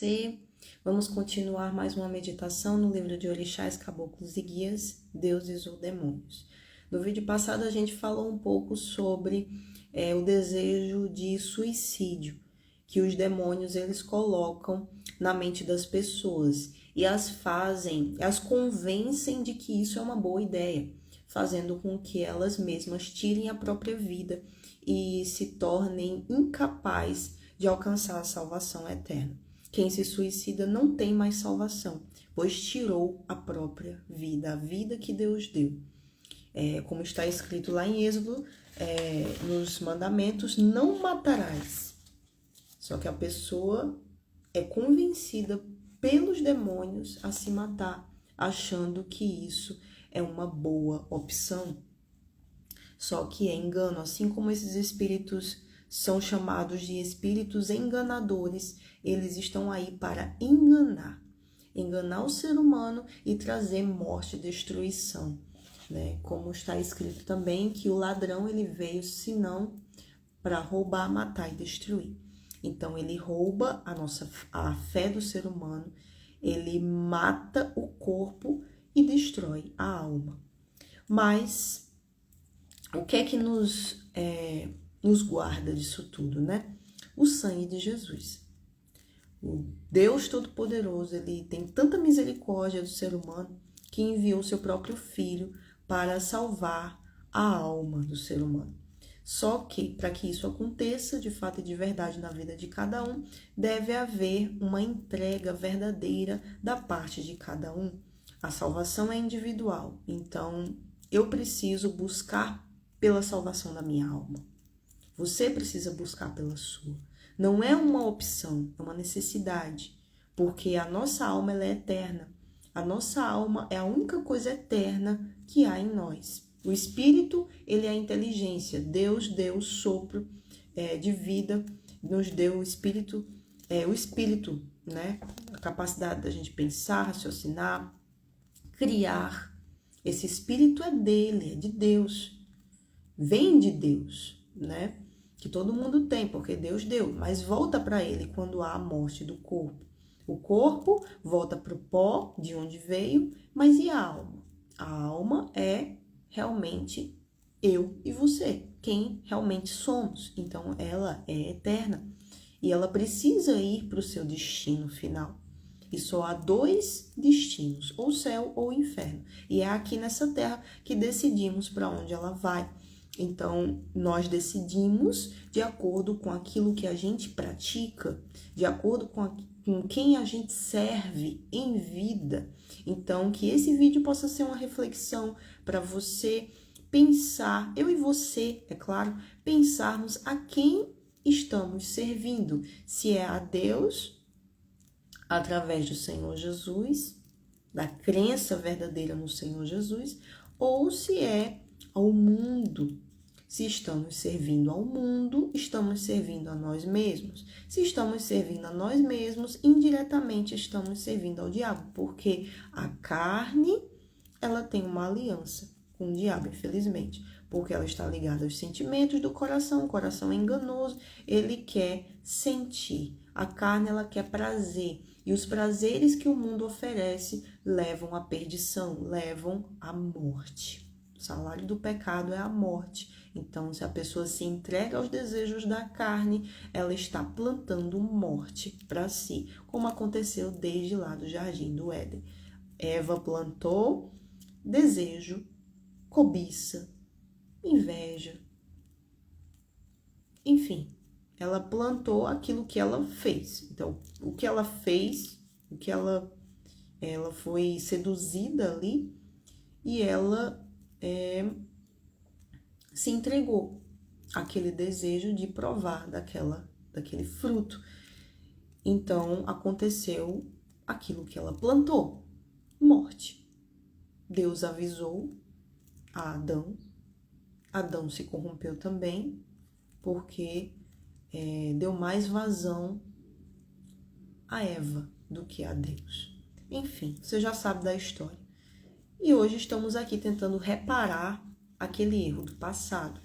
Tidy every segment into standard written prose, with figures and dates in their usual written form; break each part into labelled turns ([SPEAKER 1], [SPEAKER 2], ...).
[SPEAKER 1] você. Vamos continuar mais uma meditação no livro de Orixás, Caboclos e Guias, Deuses ou Demônios. No vídeo passado a gente falou um pouco sobre o desejo de suicídio que os demônios eles colocam na mente das pessoas e as convencem de que isso é uma boa ideia, fazendo com que elas mesmas tirem a própria vida e se tornem incapazes de alcançar a salvação eterna. Quem se suicida não tem mais salvação, pois tirou a própria vida, a vida que Deus deu. Como está escrito lá em Êxodo, nos mandamentos, não matarás. Só que a pessoa é convencida pelos demônios a se matar, achando que isso é uma boa opção. Só que é engano, assim como esses espíritos são chamados de espíritos enganadores, eles estão aí para enganar o ser humano e trazer morte e destruição, né? Como está escrito também que o ladrão ele veio senão para roubar, matar e destruir. Então ele rouba a fé do ser humano, ele mata o corpo e destrói a alma. Mas o que é que nos guarda disso tudo, né? O sangue de Jesus. O Deus Todo-Poderoso, ele tem tanta misericórdia do ser humano que enviou seu próprio Filho para salvar a alma do ser humano. Só que, para que isso aconteça de fato e de verdade na vida de cada um, deve haver uma entrega verdadeira da parte de cada um. A salvação é individual, então eu preciso buscar pela salvação da minha alma. Você precisa buscar pela sua. Não é uma opção, é uma necessidade, porque a nossa alma ela é eterna. A nossa alma é a única coisa eterna que há em nós. O espírito, ele é a inteligência. Deus deu o sopro de vida, nos deu o espírito, né? A capacidade da gente pensar, raciocinar, criar. Esse espírito é dele, é de Deus. Vem de Deus, né? Que todo mundo tem, porque Deus deu, mas volta para ele quando há a morte do corpo. O corpo volta para o pó, de onde veio, mas e a alma? A alma é realmente eu e você, quem realmente somos. Então, ela é eterna e ela precisa ir para o seu destino final. E só há dois destinos, ou céu ou inferno. E é aqui nessa terra que decidimos para onde ela vai. Então, nós decidimos de acordo com aquilo que a gente pratica, de acordo com quem a gente serve em vida. Então, que esse vídeo possa ser uma reflexão para você pensar, eu e você, é claro, pensarmos a quem estamos servindo. Se é a Deus, através do Senhor Jesus, da crença verdadeira no Senhor Jesus, ou se é ao mundo. Se estamos servindo ao mundo, estamos servindo a nós mesmos. Se estamos servindo a nós mesmos, indiretamente estamos servindo ao diabo, porque a carne, ela tem uma aliança com o diabo, infelizmente, porque ela está ligada aos sentimentos do coração. O coração é enganoso, ele quer sentir. A carne, ela quer prazer. E os prazeres que o mundo oferece levam à perdição, levam à morte. O salário do pecado é a morte. Então, se a pessoa se entrega aos desejos da carne, ela está plantando morte para si, como aconteceu desde lá do Jardim do Éden. Eva plantou desejo, cobiça, inveja. Enfim, ela plantou aquilo que ela fez. Então, o que ela fez, ela foi seduzida ali e ela se entregou àquele desejo de provar daquele fruto. Então, aconteceu aquilo que ela plantou, morte. Deus avisou a Adão. Adão se corrompeu também, porque deu mais vazão a Eva do que a Deus. Enfim, você já sabe da história. E hoje estamos aqui tentando reparar aquele erro do passado.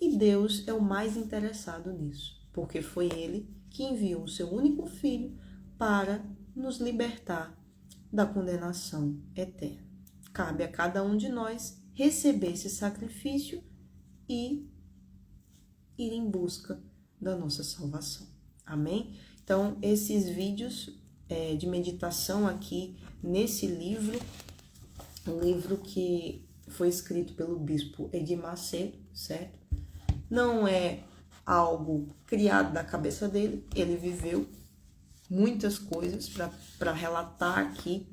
[SPEAKER 1] E Deus é o mais interessado nisso, porque foi Ele que enviou o seu único filho para nos libertar da condenação eterna. Cabe a cada um de nós receber esse sacrifício e ir em busca da nossa salvação. Amém? Então, esses vídeos de meditação aqui nesse livro, um livro que foi escrito pelo bispo Edir Macedo, certo? Não é algo criado da cabeça dele, ele viveu muitas coisas para relatar aqui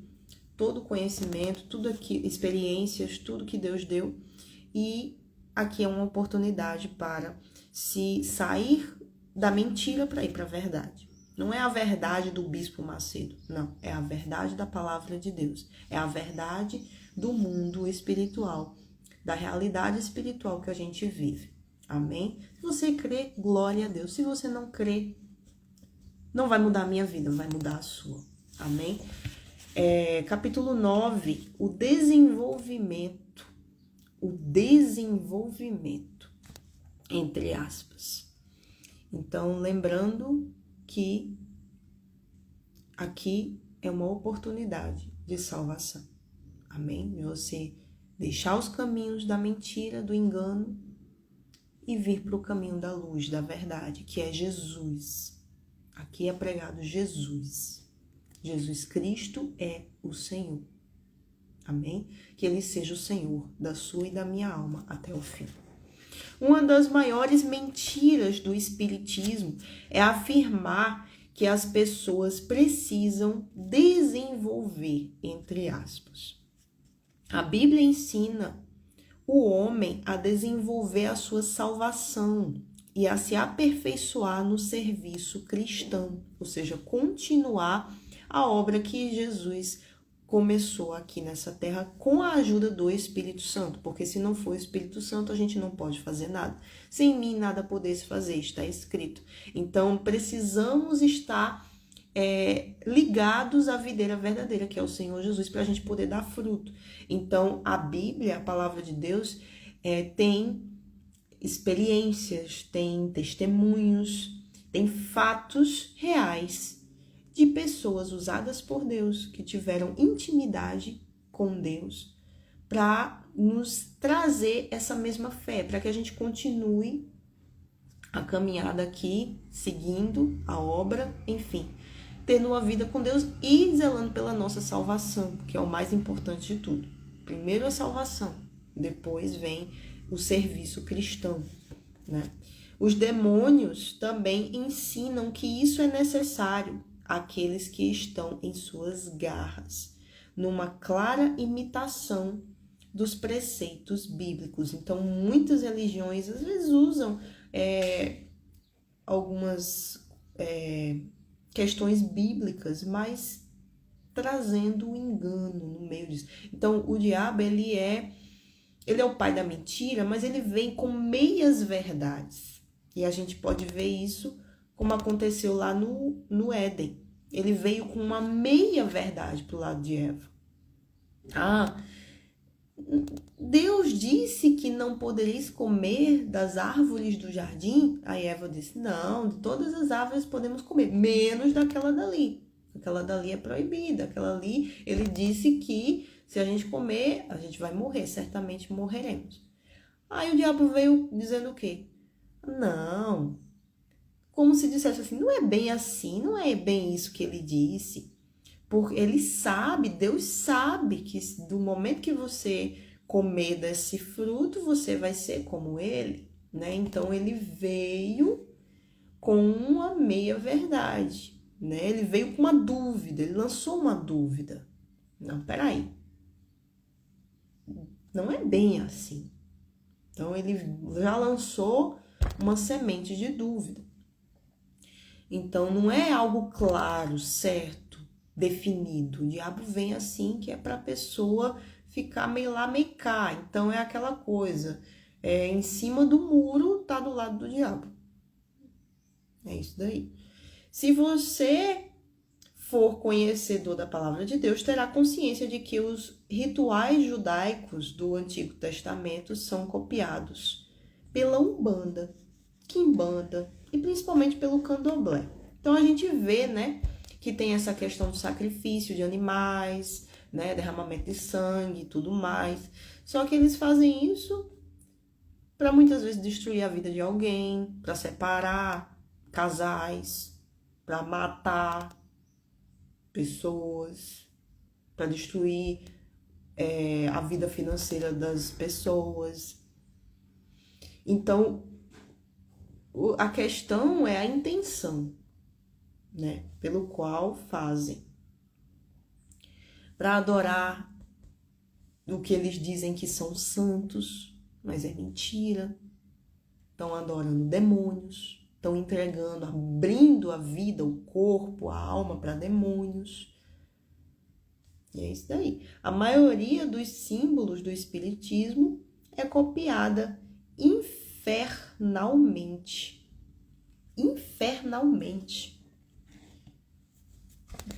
[SPEAKER 1] todo o conhecimento, tudo aqui, experiências, tudo que Deus deu, e aqui é uma oportunidade para se sair da mentira para ir para a verdade. Não é a verdade do bispo Macedo, não, é a verdade da palavra de Deus, é a verdade do mundo espiritual, da realidade espiritual que a gente vive. Amém? Se você crê, glória a Deus. Se você não crê, não vai mudar a minha vida, vai mudar a sua. Amém? Capítulo 9, o desenvolvimento, entre aspas. Então, lembrando que aqui é uma oportunidade de salvação. Amém? De você deixar os caminhos da mentira, do engano e vir para o caminho da luz, da verdade, que é Jesus. Aqui é pregado Jesus. Jesus Cristo é o Senhor. Amém? Que Ele seja o Senhor da sua e da minha alma até o fim. Uma das maiores mentiras do Espiritismo é afirmar que as pessoas precisam desenvolver, entre aspas. A Bíblia ensina o homem a desenvolver a sua salvação e a se aperfeiçoar no serviço cristão, ou seja, continuar a obra que Jesus começou aqui nessa terra com a ajuda do Espírito Santo, porque se não for o Espírito Santo, a gente não pode fazer nada. Sem mim, nada podeis fazer, está escrito. Então, precisamos estar ligados à videira verdadeira, que é o Senhor Jesus, para a gente poder dar fruto. Então, a Bíblia, a palavra de Deus, tem experiências, tem testemunhos, tem fatos reais de pessoas usadas por Deus, que tiveram intimidade com Deus, para nos trazer essa mesma fé, para que a gente continue a caminhada aqui, seguindo a obra, enfim, tendo uma vida com Deus e zelando pela nossa salvação, que é o mais importante de tudo. Primeiro a salvação, depois vem o serviço cristão, né? Os demônios também ensinam que isso é necessário àqueles que estão em suas garras, numa clara imitação dos preceitos bíblicos. Então, muitas religiões às vezes usam algumas questões bíblicas, mas trazendo o engano no meio disso. Então, o diabo, ele é o pai da mentira, mas ele vem com meias verdades. E a gente pode ver isso como aconteceu lá no Éden. Ele veio com uma meia verdade para o lado de Eva. Deus disse que não podereis comer das árvores do jardim. Aí Eva disse, não, de todas as árvores podemos comer, menos daquela dali. Aquela dali é proibida, aquela ali, ele disse que se a gente comer, a gente vai morrer, certamente morreremos. Aí o diabo veio dizendo o quê? Não, como se dissesse assim, não é bem assim, não é bem isso que ele disse. Porque ele sabe, Deus sabe que do momento que você comer desse fruto, você vai ser como ele, né? Então, ele veio com uma meia-verdade, né? Ele veio com uma dúvida, ele lançou uma dúvida. Não, peraí. Não é bem assim. Então, ele já lançou uma semente de dúvida. Então, não é algo claro, certo, definido. O diabo vem assim, que é para a pessoa ficar meio lá, meio cá. Então, é aquela coisa, em cima do muro, tá do lado do diabo. É isso daí. Se você for conhecedor da palavra de Deus, terá consciência de que os rituais judaicos do Antigo Testamento são copiados pela Umbanda, Quimbanda e principalmente pelo Candomblé. Então, a gente vê, né, que tem essa questão do sacrifício de animais, né, derramamento de sangue e tudo mais. Só que eles fazem isso para muitas vezes destruir a vida de alguém, para separar casais, para matar pessoas, para destruir a vida financeira das pessoas. Então, a questão é a intenção, né, pelo qual fazem. Para adorar o que eles dizem que são santos, mas é mentira. Estão adorando demônios, estão entregando, abrindo a vida, o corpo, a alma para demônios. E é isso daí. A maioria dos símbolos do espiritismo é copiada infernalmente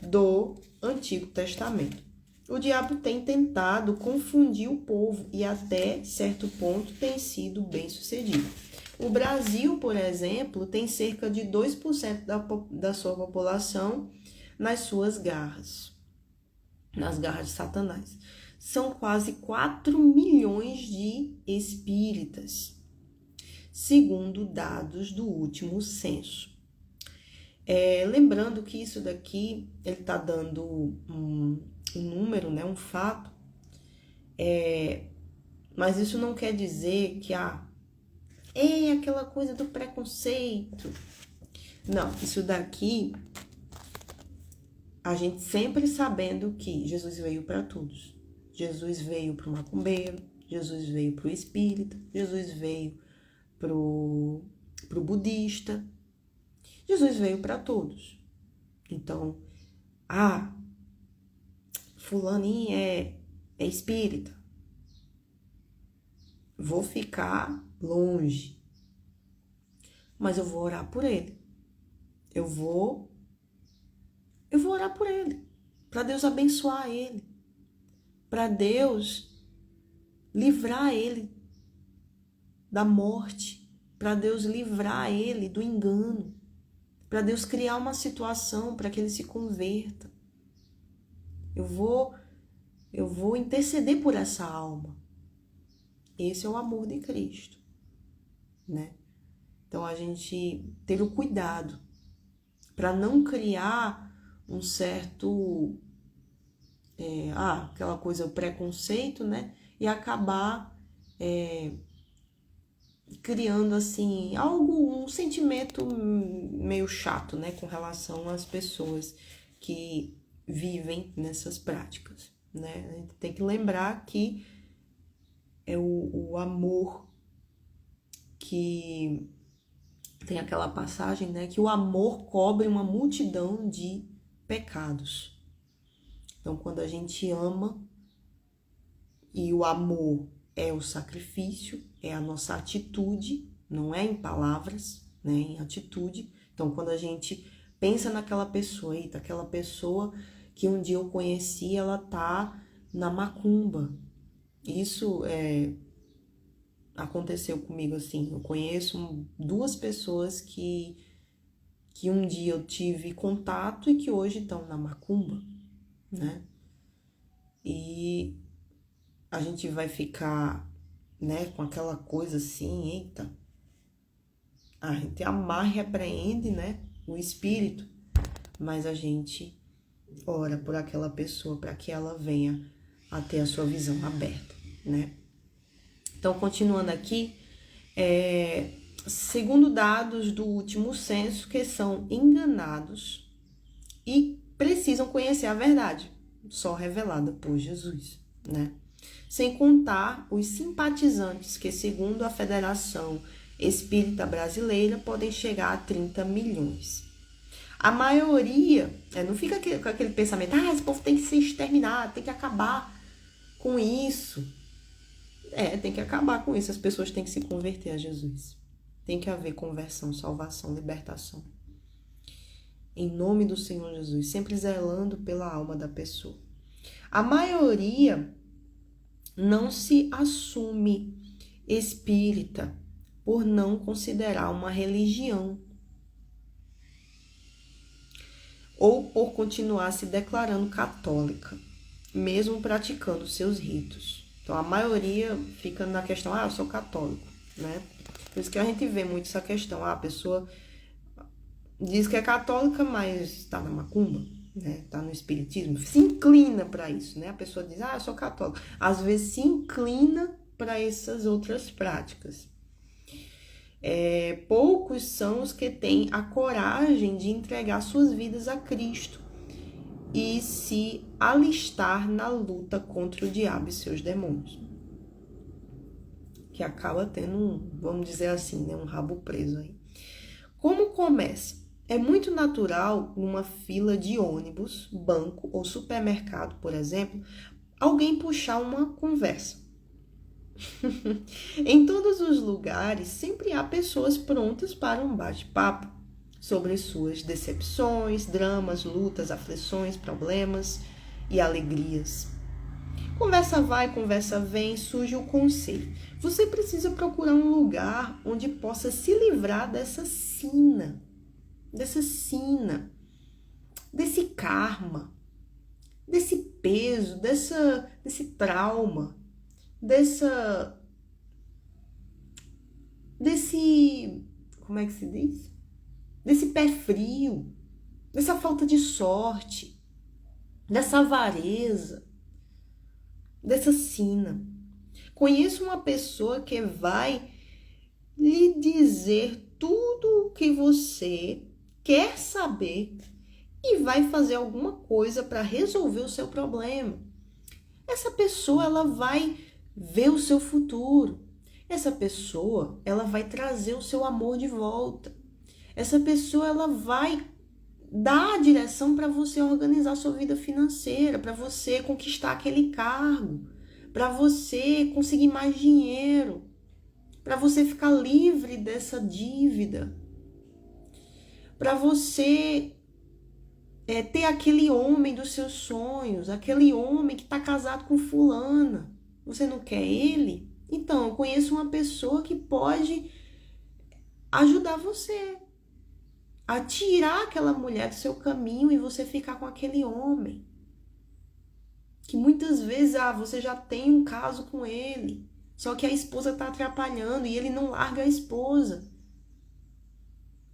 [SPEAKER 1] do Antigo Testamento. O diabo tem tentado confundir o povo e até certo ponto tem sido bem sucedido. O Brasil, por exemplo, tem cerca de 2% da sua população nas suas garras, nas garras de Satanás. São quase 4 milhões de espíritas, segundo dados do último censo. Lembrando que isso daqui, ele está dando um número, né, um fato, mas isso não quer dizer que é aquela coisa do preconceito. Não, isso daqui, a gente sempre sabendo que Jesus veio para todos. Jesus veio para o macumbeiro, Jesus veio para o espírita, Jesus veio para o budista, Jesus veio para todos. Então, fulaninho é espírita, vou ficar longe, mas eu vou orar por ele. Eu vou orar por ele, para Deus abençoar ele, para Deus livrar ele da morte, para Deus livrar ele do engano, para Deus criar uma situação para que ele se converta. Eu vou interceder por essa alma. Esse é o amor de Cristo, né? Então, a gente ter o cuidado para não criar um certo, aquela coisa, o preconceito, né? E acabar criando, assim, um sentimento meio chato, né? Com relação às pessoas que vivem nessas práticas, né? A gente tem que lembrar que é o amor que tem aquela passagem, né? Que o amor cobre uma multidão de pecados. Então, quando a gente ama, e o amor é o sacrifício, é a nossa atitude, não é em palavras, né? Em atitude. Então, quando a gente pensa naquela pessoa, aquela pessoa que um dia eu conheci, ela tá na macumba. Isso aconteceu comigo assim. Eu conheço 2 pessoas que um dia eu tive contato e que hoje estão na macumba, né? E a gente vai ficar, né, com aquela coisa assim, eita. A gente amarra e repreende, né, o espírito, mas a gente ora por aquela pessoa para que ela venha a ter a sua visão aberta, né? Então, continuando aqui, segundo dados do último censo, que são enganados e precisam conhecer a verdade, só revelada por Jesus, né? Sem contar os simpatizantes, que segundo a Federação Espírita Brasileira, podem chegar a 30 milhões. A maioria, não fica com aquele pensamento, esse povo tem que ser exterminado, tem que acabar com isso. Tem que acabar com isso, as pessoas têm que se converter a Jesus. Tem que haver conversão, salvação, libertação. Em nome do Senhor Jesus, sempre zelando pela alma da pessoa. A maioria não se assume espírita por não considerar uma religião. ou por continuar se declarando católica, mesmo praticando seus ritos. Então, a maioria fica na questão, eu sou católico, né? Por isso que a gente vê muito essa questão, a pessoa diz que é católica, mas está na macumba, né? Está no espiritismo, se inclina para isso, né? A pessoa diz, eu sou católica. Às vezes se inclina para essas outras práticas. Poucos são os que têm a coragem de entregar suas vidas a Cristo e se alistar na luta contra o diabo e seus demônios. Que acaba tendo, vamos dizer assim, né, um rabo preso aí. Como começa? É muito natural, numa fila de ônibus, banco ou supermercado, por exemplo, alguém puxar uma conversa. Em todos os lugares, sempre há pessoas prontas para um bate-papo sobre suas decepções, dramas, lutas, aflições, problemas e alegrias. Conversa vai, conversa vem, surge o conselho. Você precisa procurar um lugar onde possa se livrar dessa sina, desse karma, desse peso, desse trauma, como é que se diz? Desse pé frio, dessa falta de sorte, dessa avareza, dessa sina. Conheço uma pessoa que vai lhe dizer tudo o que você quer saber e vai fazer alguma coisa para resolver o seu problema. Essa pessoa, ela vai ver o seu futuro. Essa pessoa, ela vai trazer o seu amor de volta. Essa pessoa, ela vai dar a direção para você organizar a sua vida financeira, para você conquistar aquele cargo, para você conseguir mais dinheiro, para você ficar livre dessa dívida, para você ter aquele homem dos seus sonhos, aquele homem que está casado com fulana. Você não quer ele? Então, eu conheço uma pessoa que pode ajudar você a tirar aquela mulher do seu caminho e você ficar com aquele homem. Que muitas vezes você já tem um caso com ele, só que a esposa está atrapalhando e ele não larga a esposa.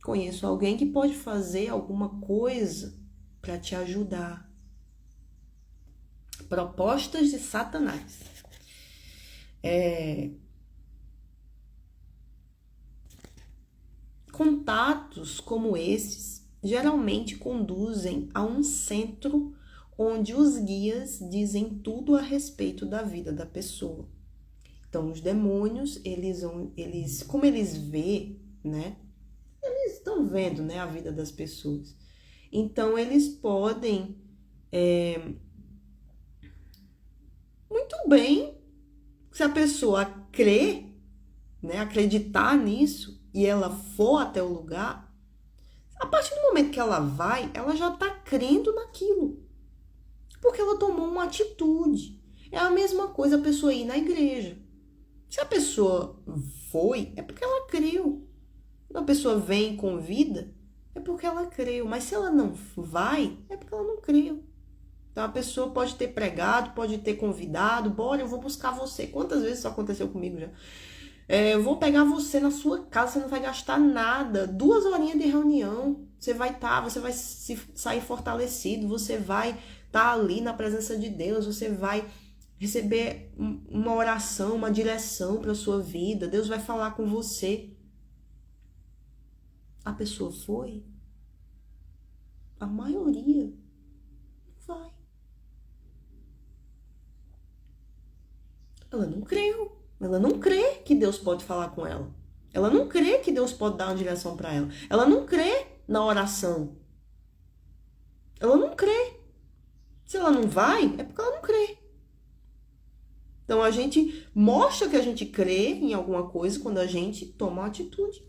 [SPEAKER 1] Conheço alguém que pode fazer alguma coisa para te ajudar. Propostas de Satanás. Contatos como esses geralmente conduzem a um centro onde os guias dizem tudo a respeito da vida da pessoa. Então, os demônios, como eles veem, né? Eles estão vendo, né, a vida das pessoas. Então, eles podem muito bem, se a pessoa crer, né, acreditar nisso e ela for até o lugar, a partir do momento que ela vai, ela já está crendo naquilo. Porque ela tomou uma atitude. É a mesma coisa a pessoa ir na igreja. Se a pessoa foi, é porque ela creu. Se a pessoa vem e convida, é porque ela creu. Mas se ela não vai, é porque ela não creu. Então a pessoa pode ter pregado, pode ter convidado, bora, eu vou buscar você. Quantas vezes isso aconteceu comigo já? Eu vou pegar você na sua casa, você não vai gastar nada. 2 horinhas de reunião, você vai sair fortalecido, você vai estar ali na presença de Deus, você vai receber uma oração, uma direção para a sua vida, Deus vai falar com você. A pessoa foi? A maioria vai. Ela não creu. Ela não crê que Deus pode falar com ela. Ela não crê que Deus pode dar uma direção para ela. Ela não crê na oração. Ela não crê. Se ela não vai, é porque ela não crê. Então a gente mostra que a gente crê em alguma coisa quando a gente toma uma atitude.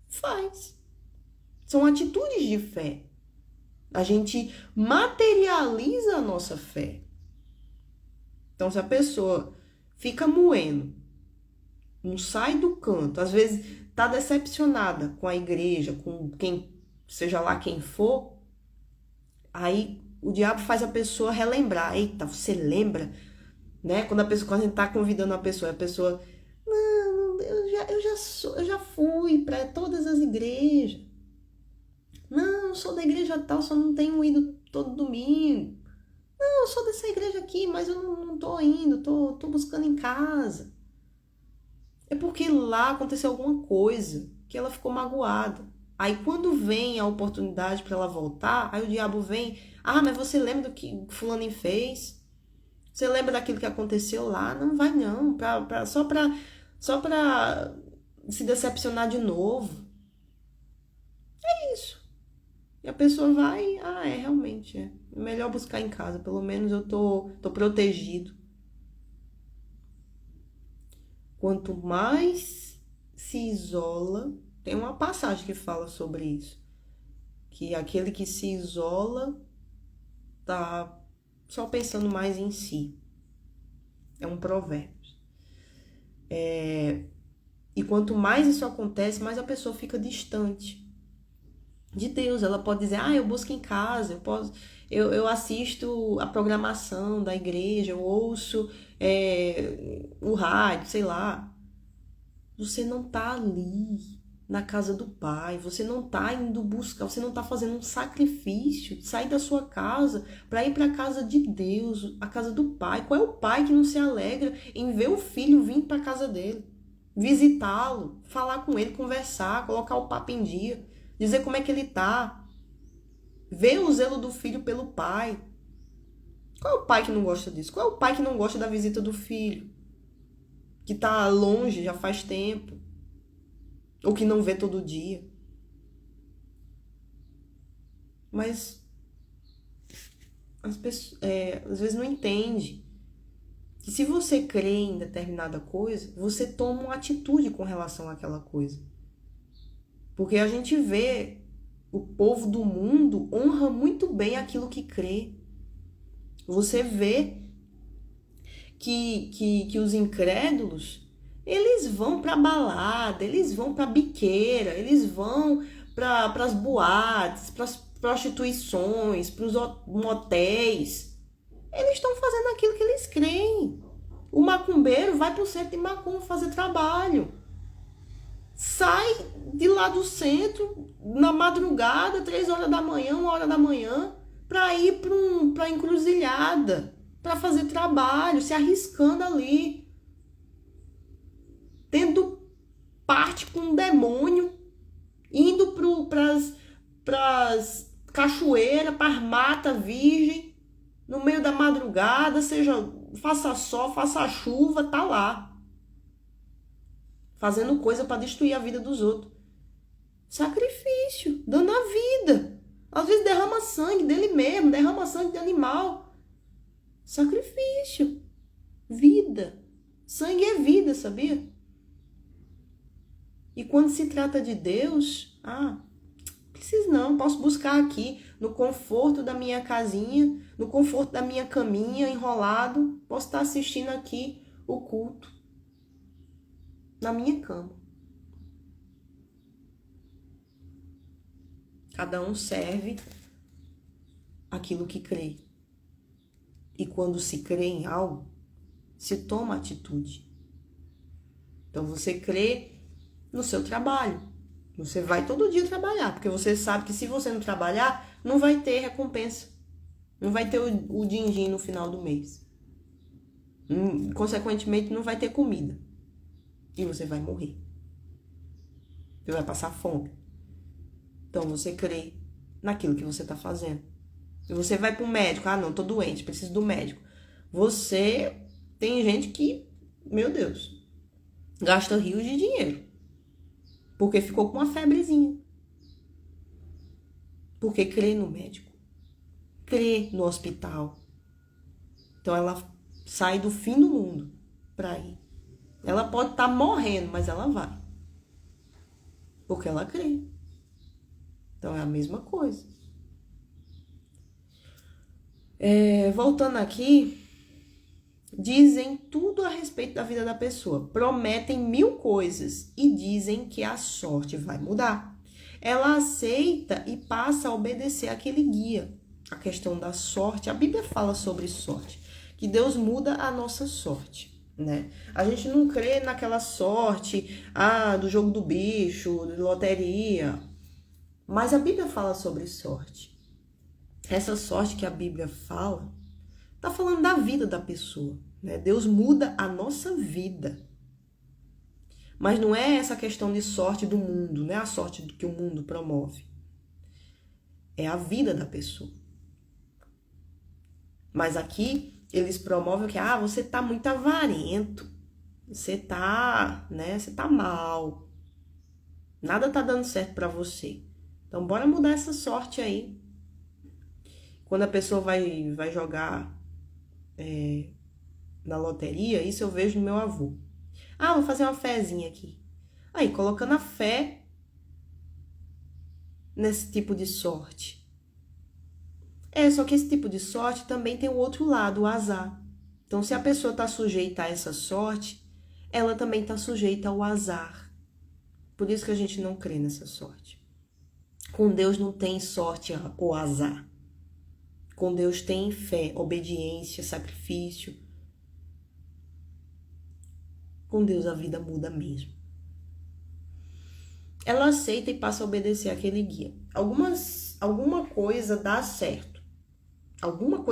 [SPEAKER 1] Faz. São atitudes de fé. A gente materializa a nossa fé. Então, se a pessoa fica moendo, não sai do canto, às vezes está decepcionada com a igreja, com quem, seja lá quem for, Aí o diabo faz a pessoa relembrar. Eita, você lembra? Né? Quando a gente tá convidando a pessoa, não, eu já fui para todas as igrejas. Não, eu sou da igreja tal, só não tenho ido todo domingo. Não, eu sou dessa igreja aqui, mas eu não tô indo, tô buscando em casa. É porque lá aconteceu alguma coisa que ela ficou magoada. Aí quando vem a oportunidade para ela voltar, aí o diabo vem, mas você lembra do que fulano fez? Você lembra daquilo que aconteceu lá? Não vai não, só pra se decepcionar de novo. É isso. E a pessoa vai, realmente é. É melhor buscar em casa, pelo menos eu tô protegido. Quanto mais se isola, tem uma passagem que fala sobre isso, que aquele que se isola tá só pensando mais em si. É um provérbio. E quanto mais isso acontece, mais a pessoa fica distante de Deus. Ela pode dizer, eu busco em casa, eu assisto a programação da igreja, eu ouço o rádio, sei lá. Você não tá ali na casa do Pai, você não tá indo buscar, você não tá fazendo um sacrifício de sair da sua casa para ir para a casa de Deus, a casa do Pai. Qual é o pai que não se alegra em ver o filho vir para a casa dele, visitá-lo, falar com ele, conversar, colocar o papo em dia, dizer como é que ele tá, ver o zelo do filho pelo pai? Qual é o pai que não gosta disso? Qual é o pai que não gosta da visita do filho, que tá longe já faz tempo, ou que não vê todo dia? Mas as pessoas às vezes não entendem que se você crê em determinada coisa, você toma uma atitude com relação àquela coisa. Porque a gente vê o povo do mundo honra muito bem aquilo que crê. Você vê que os incrédulos, eles vão pra balada, eles vão pra biqueira, eles vão para as boates, para as prostituições, para os motéis. Eles estão fazendo aquilo que eles creem. O macumbeiro vai pro centro de macumba fazer trabalho. Sai de lá do centro na madrugada, 3 horas da manhã, 1 hora da manhã, para ir pra encruzilhada, para fazer trabalho, se arriscando ali, tendo parte com um demônio, indo pras cachoeiras, pras matas virgem, no meio da madrugada, seja faça sol, faça chuva, tá lá, fazendo coisa para destruir a vida dos outros. Sacrifício, dando a vida. Às vezes derrama sangue dele mesmo, derrama sangue de animal. Sacrifício, vida. Sangue é vida, sabia? E quando se trata de Deus, preciso não, posso buscar aqui no conforto da minha casinha, no conforto da minha caminha, enrolado, posso estar assistindo aqui o culto na minha cama. Cada um serve aquilo que crê. E quando se crê em algo, se toma atitude. Então você crê no seu trabalho. Você vai todo dia trabalhar, porque você sabe que se você não trabalhar, não vai ter recompensa. Não vai ter o din-din no final do mês. Consequentemente, não vai ter comida. E você vai morrer. Você vai passar fome. Então você crê naquilo que você está fazendo. E você vai para o médico. Não, tô doente, preciso do médico. Tem gente que, meu Deus, gasta rios de dinheiro. Porque ficou com uma febrezinha. Porque crê no médico. Crê no hospital. Então ela sai do fim do mundo para ir. Ela pode estar morrendo, mas ela vai. Porque ela crê. Então é a mesma coisa. Voltando aqui, dizem tudo a respeito da vida da pessoa. Prometem 1000 coisas e dizem que a sorte vai mudar. Ela aceita e passa a obedecer aquele guia. a questão da sorte, a Bíblia fala sobre sorte, que Deus muda a nossa sorte, né? A gente não crê naquela sorte, do jogo do bicho, de loteria, mas a Bíblia fala sobre sorte. Essa sorte que a Bíblia fala, tá falando da vida da pessoa, né? Deus muda a nossa vida. Mas não é essa questão de sorte do mundo, não é a sorte que o mundo promove. É a vida da pessoa. Mas aqui eles promovem que você tá muito avarento, você tá mal, nada tá dando certo para você. Então bora mudar essa sorte aí. Quando a pessoa vai jogar na loteria, isso eu vejo no meu avô. Vou fazer uma fezinha aqui. Aí, colocando a fé nesse tipo de sorte. Só que esse tipo de sorte também tem o outro lado, o azar. Então, se a pessoa está sujeita a essa sorte, ela também está sujeita ao azar. Por isso que a gente não crê nessa sorte. Com Deus não tem sorte ou azar. Com Deus tem fé, obediência, sacrifício. Com Deus a vida muda mesmo. Ela aceita e passa a obedecer aquele guia. Alguma coisa dá certo.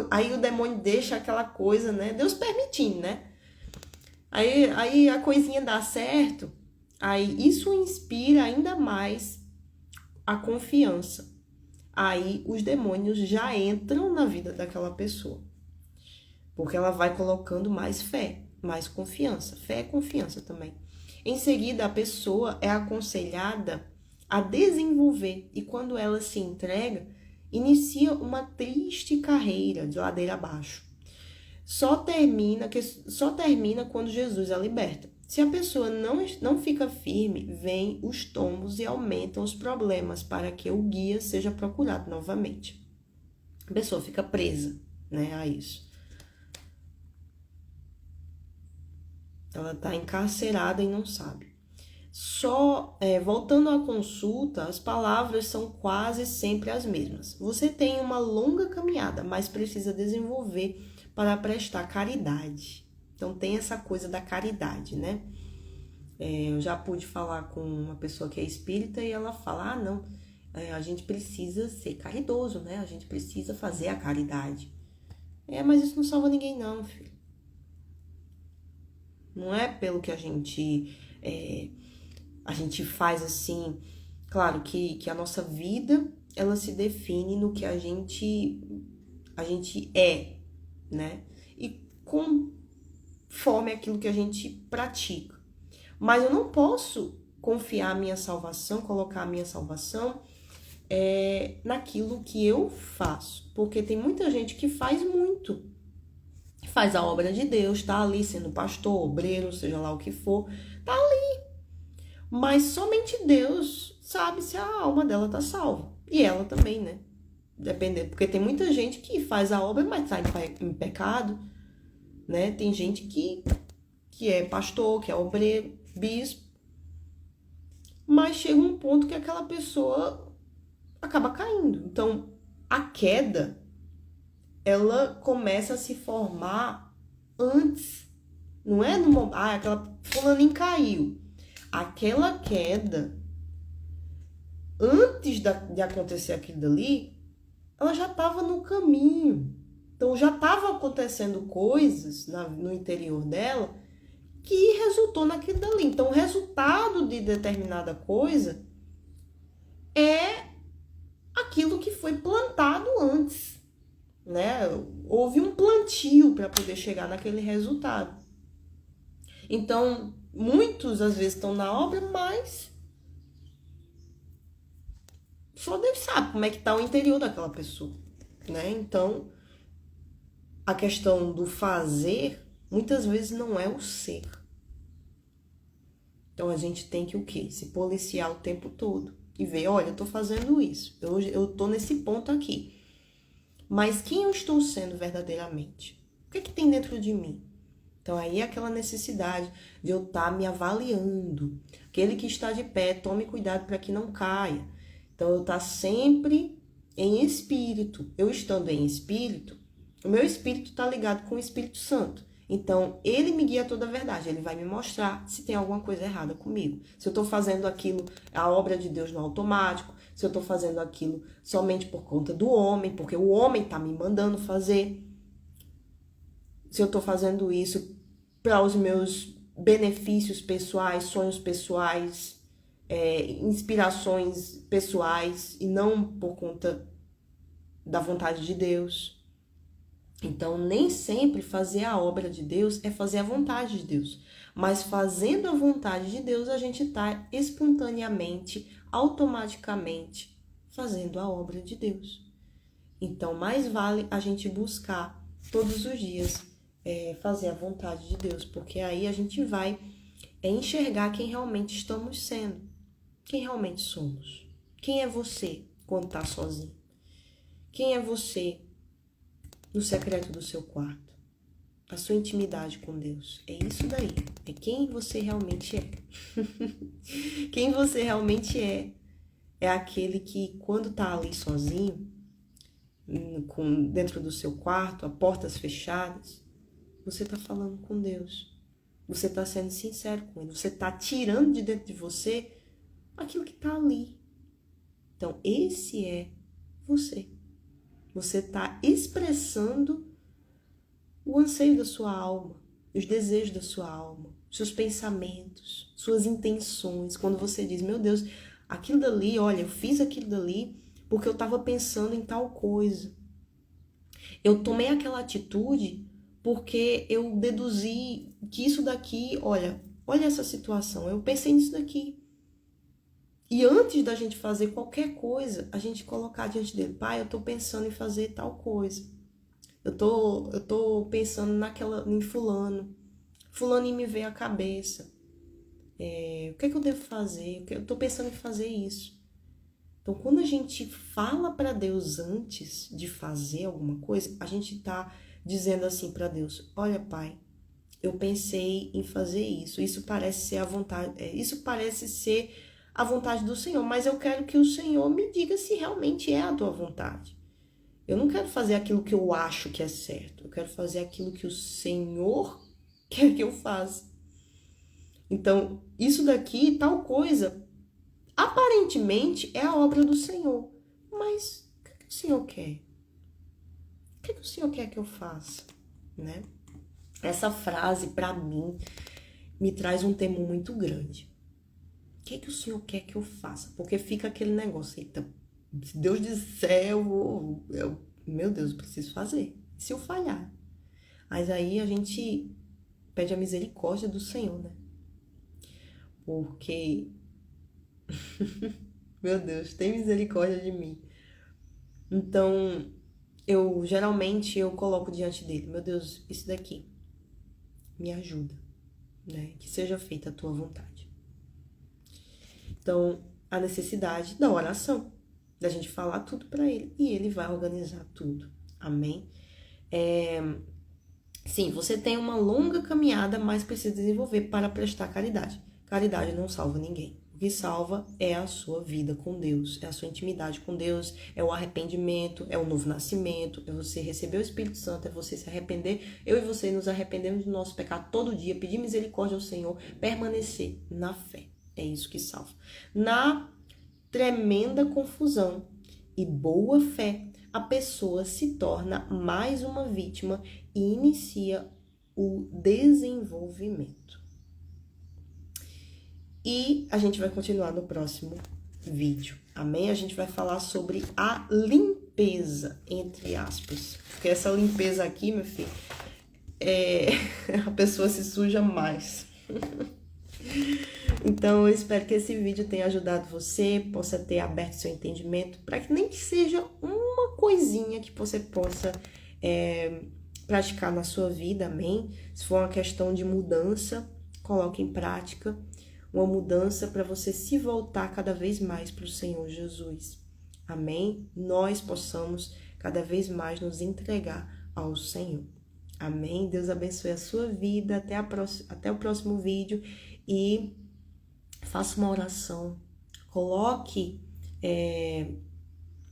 [SPEAKER 1] Aí o demônio deixa aquela coisa, né? Deus permitindo, né? Aí a coisinha dá certo. Aí isso inspira ainda mais a confiança. Aí os demônios já entram na vida daquela pessoa. Porque ela vai colocando mais fé, mais confiança. Fé é confiança também. Em seguida, a pessoa é aconselhada a desenvolver. E quando ela se entrega, inicia uma triste carreira de ladeira abaixo. Só termina quando Jesus a liberta. Se a pessoa não fica firme, vêm os tombos e aumentam os problemas para que o guia seja procurado novamente. A pessoa fica presa, né, a isso. Ela está encarcerada e não sabe. Voltando à consulta, as palavras são quase sempre as mesmas. Você tem uma longa caminhada, mas precisa desenvolver para prestar caridade. Então, tem essa coisa da caridade, né? Eu já pude falar com uma pessoa que é espírita e ela fala, a gente precisa ser caridoso, né? A gente precisa fazer a caridade. Mas isso não salva ninguém não, filho. Não é pelo que a gente faz assim. Claro que a nossa vida, ela se define no que a gente é, né? E conforme aquilo que a gente pratica. Mas eu não posso confiar a minha salvação, colocar a minha salvação naquilo que eu faço. Porque tem muita gente que faz muito. Faz a obra de Deus, tá ali sendo pastor, obreiro, seja lá o que for, tá ali. Mas somente Deus sabe se a alma dela tá salva. E ela também, né? Dependendo, porque tem muita gente que faz a obra, mas tá em pecado, né? Tem gente que é pastor, que é obreiro, bispo, mas chega um ponto que aquela pessoa acaba caindo. Então, a queda, ela começa a se formar antes. Não é no momento, aquela fulaninha caiu. Aquela queda, antes de acontecer aquilo dali, ela já estava no caminho. Então, já estava acontecendo coisas no interior dela que resultou naquilo dali. Então, o resultado de determinada coisa é aquilo que foi plantado antes. Né? Houve um plantio para poder chegar naquele resultado. Então, muitos às vezes estão na obra, mas só Deus sabe como é que está o interior daquela pessoa, né? Então, a questão do fazer muitas vezes não é o ser. Então, a gente tem que o quê? Se policiar o tempo todo e ver, olha, eu tô fazendo isso, eu tô nesse ponto aqui. Mas quem eu estou sendo verdadeiramente? O que tem dentro de mim? Então, aí é aquela necessidade de eu estar me avaliando. Aquele que está de pé, tome cuidado para que não caia. Então, eu estar sempre em espírito. Eu estando em espírito, o meu espírito está ligado com o Espírito Santo. Então, ele me guia a toda a verdade. Ele vai me mostrar se tem alguma coisa errada comigo. Se eu estou fazendo aquilo, a obra de Deus no automático. Se eu estou fazendo aquilo somente por conta do homem, porque o homem está me mandando fazer. Se eu estou fazendo isso para os meus benefícios pessoais, sonhos pessoais, inspirações pessoais, e não por conta da vontade de Deus. Então, nem sempre fazer a obra de Deus é fazer a vontade de Deus. Mas fazendo a vontade de Deus, a gente está espontaneamente, automaticamente, fazendo a obra de Deus. Então, mais vale a gente buscar todos os dias fazer a vontade de Deus, porque aí a gente vai enxergar quem realmente estamos sendo, quem realmente somos. Quem é você quando está sozinho? Quem é você no secreto do seu quarto? A sua intimidade com Deus. É isso daí. É quem você realmente é. Quem você realmente é aquele que, quando está ali sozinho, dentro do seu quarto, a portas fechadas, você está falando com Deus. Você está sendo sincero com Ele. Você está tirando de dentro de você aquilo que está ali. Então, esse é você. Você está expressando o anseio da sua alma, os desejos da sua alma, seus pensamentos, suas intenções. Quando você diz, meu Deus, aquilo dali, olha, eu fiz aquilo dali porque eu estava pensando em tal coisa. Eu tomei aquela atitude porque eu deduzi que isso daqui, olha essa situação, eu pensei nisso daqui. E antes da gente fazer qualquer coisa, a gente colocar diante dele, pai, eu tô pensando em fazer tal coisa. Eu tô pensando em fulano. Fulano me veio à cabeça. O que é que eu devo fazer? Eu tô pensando em fazer isso. Então, quando a gente fala para Deus antes de fazer alguma coisa, a gente tá dizendo assim para Deus, olha, pai, eu pensei em fazer isso. Isso parece ser a vontade do Senhor, mas eu quero que o Senhor me diga se realmente é a tua vontade. Eu não quero fazer aquilo que eu acho que é certo. Eu quero fazer aquilo que o Senhor quer que eu faça. Então, isso daqui, tal coisa, aparentemente é a obra do Senhor. Mas o que o Senhor quer? O que o Senhor quer que eu faça? Né? Essa frase, para mim, me traz um temor muito grande. O que o Senhor quer que eu faça? Porque fica aquele negócio, eita, se Deus disser, meu Deus, eu preciso fazer. Se eu falhar? Mas aí a gente pede a misericórdia do Senhor, né? Porque, meu Deus, tem misericórdia de mim. Então, geralmente eu coloco diante dele, meu Deus, isso daqui me ajuda, né? Que seja feita a tua vontade. Então, a necessidade da oração, da gente falar tudo para ele e ele vai organizar tudo. Amém? Sim, você tem uma longa caminhada, mas precisa desenvolver para prestar caridade. Caridade não salva ninguém. O que salva é a sua vida com Deus, é a sua intimidade com Deus, é o arrependimento, é o novo nascimento, é você receber o Espírito Santo, é você se arrepender. Eu e você nos arrependemos do nosso pecado todo dia, pedir misericórdia ao Senhor, permanecer na fé. É isso que salva. Na tremenda confusão e boa fé, a pessoa se torna mais uma vítima e inicia o desenvolvimento. E a gente vai continuar no próximo vídeo, amém? A gente vai falar sobre a limpeza, entre aspas. Porque essa limpeza aqui, meu filho, a pessoa se suja mais. Então, eu espero que esse vídeo tenha ajudado você, possa ter aberto seu entendimento, para que nem que seja uma coisinha que você possa praticar na sua vida, amém? Se for uma questão de mudança, coloque em prática uma mudança para você se voltar cada vez mais para o Senhor Jesus, amém? Nós possamos cada vez mais nos entregar ao Senhor, amém? Deus abençoe a sua vida, até o próximo vídeo e faça uma oração, coloque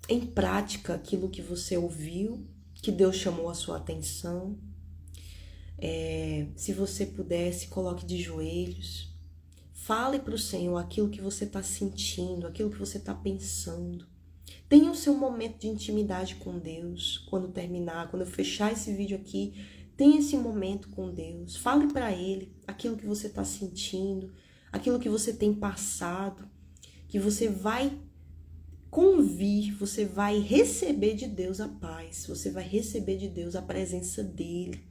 [SPEAKER 1] em prática aquilo que você ouviu, que Deus chamou a sua atenção. Se você puder, se coloque de joelhos. Fale para o Senhor aquilo que você está sentindo, aquilo que você está pensando. Tenha o seu momento de intimidade com Deus. Quando terminar, quando eu fechar esse vídeo aqui, tenha esse momento com Deus. Fale para Ele aquilo que você está sentindo, aquilo que você tem passado, que você vai convir, você vai receber de Deus a paz, você vai receber de Deus a presença dEle.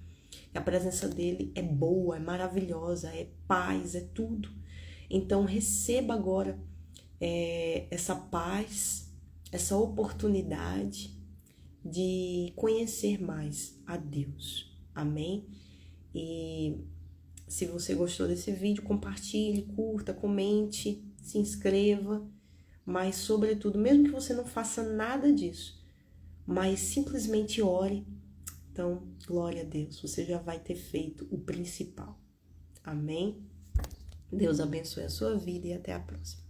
[SPEAKER 1] A presença dEle é boa, é maravilhosa, é paz, é tudo. Então receba agora essa paz, essa oportunidade de conhecer mais a Deus. Amém? E se você gostou desse vídeo, compartilhe, curta, comente, se inscreva. Mas, sobretudo, mesmo que você não faça nada disso, mas simplesmente ore, então, glória a Deus, você já vai ter feito o principal. Amém? Deus abençoe a sua vida e até a próxima.